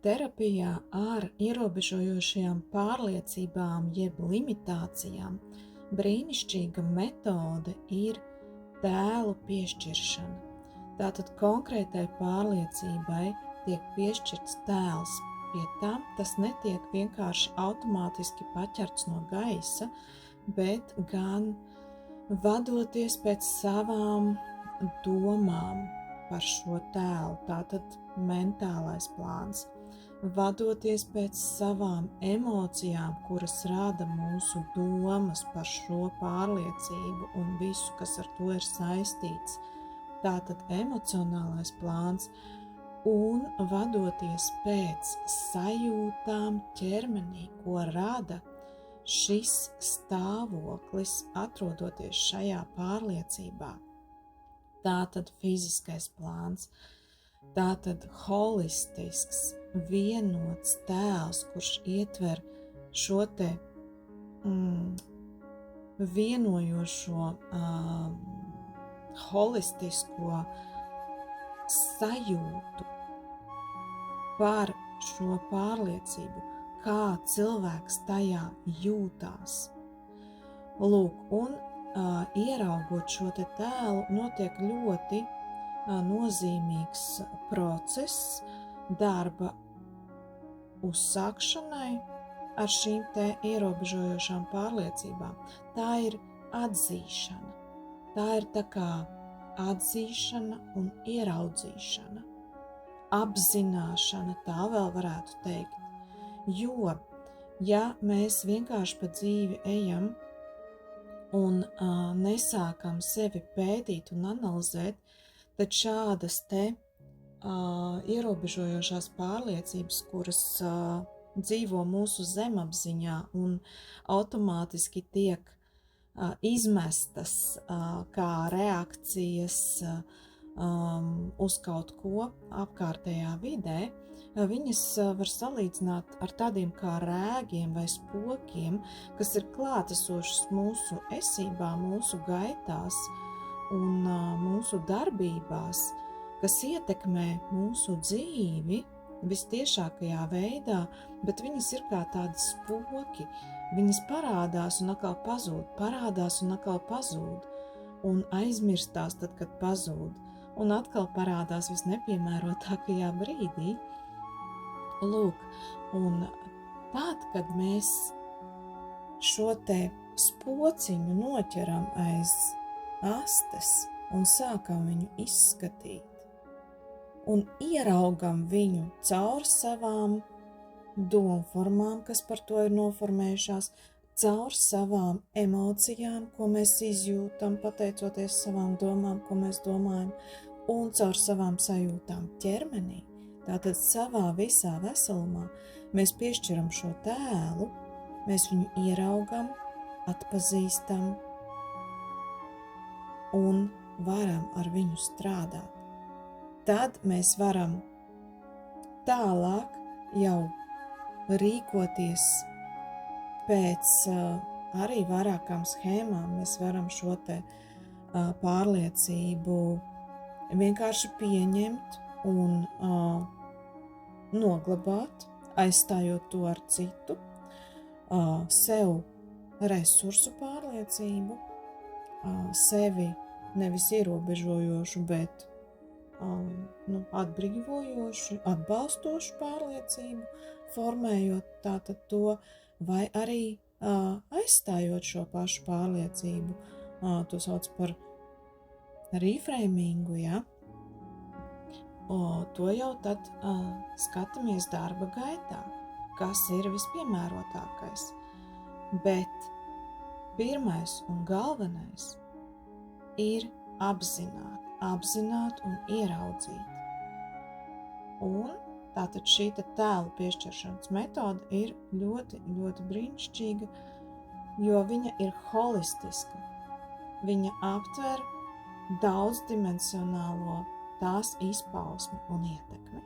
terapijā ar ierobežojošajām pārliecībām jeb limitācijām brīnišķīga metode ir tēlu piešķiršana. Tātad konkrētai pārliecībai tiek piešķirts tēls. Pie tam tas netiek vienkārši automātiski paķerts no gaisa, bet gan vadoties pēc savām domām par šo tēlu, tātad mentālais plāns, vadoties pēc savām emocijām, kuras rada mūsu domas par šo pārliecību un visu, kas ar to ir saistīts, tātad emocionālais plāns, un vadoties pēc sajūtām ķermenī, ko rada šis stāvoklis, atrodoties šajā pārliecībā. Tātad fiziskais plāns, tātad holistisks, vienots tēls, kurš ietver šo te vienojošo, holistisko sajūtu par šo pārliecību, kā cilvēks tajā jūtās. Lūk, un ieraugot šo te tēlu, notiek ļoti nozīmīgs process darba uzsākšanai ar šīm te ierobežojošām pārliecībām. Tā ir atzīšana. Tā ir tā kā atzīšana un ieraudzīšana. Apzināšana, tā vēl varētu teikt. Jo, ja mēs vienkārši pa dzīvi ejam un nesākam sevi pētīt un analizēt, tad šādas te ierobežojošās pārliecības, kuras dzīvo mūsu zemapziņā un automātiski tiek izmestas kā reakcijas uz kaut ko apkārtējā vidē, viņas var salīdzināt ar tādiem kā rēgiem vai spokiem, kas ir klātesošas mūsu esībā, mūsu gaitās un mūsu darbībās, kas ietekmē mūsu dzīvi vistiešākajā veidā, bet viņas ir kā tādi spoki. Viņas parādās un atkal pazūd, un aizmirstās tad, kad pazūd, un atkal parādās visnepiemērotākajā brīdī. Lūk, un tad, kad mēs šo te spociņu noķeram aiz astes un sākam viņu izskatīt, un ieraugam viņu caur savām domformām, kas par to ir noformējušās, caur savām emocijām, ko mēs izjūtam, pateicoties savām domām, ko mēs domājam, un caur savām sajūtām ķermenī. Tātad savā visā veselumā mēs piešķiram šo tēlu, mēs viņu ieraugam, atpazīstam un varam ar viņu strādāt. Tad mēs varam tālāk jau rīkoties pēc arī vairākām schēmām. Mēs varam šo te pārliecību vienkārši pieņemt un noglabāt, aizstājot to ar citu, sev resursu pārliecību, sevi nevis ierobežojošu, bet atbrīvojošu, atbalstošu pārliecību, formējot tātad to, vai arī aizstājot šo pašu pārliecību. To sauc par reframingu, ja? To jau tad skatāmies darba gaitā, kas ir vispiemērotākais. Bet pirmais un galvenais ir apzināt un ieraudzīt. Un tātad šī tēlu piešķiršanas metode ir ļoti, ļoti brīnišķīga, jo viņa ir holistiska. Viņa aptver daudzdimensionālo tās izpausmi un ietekmi.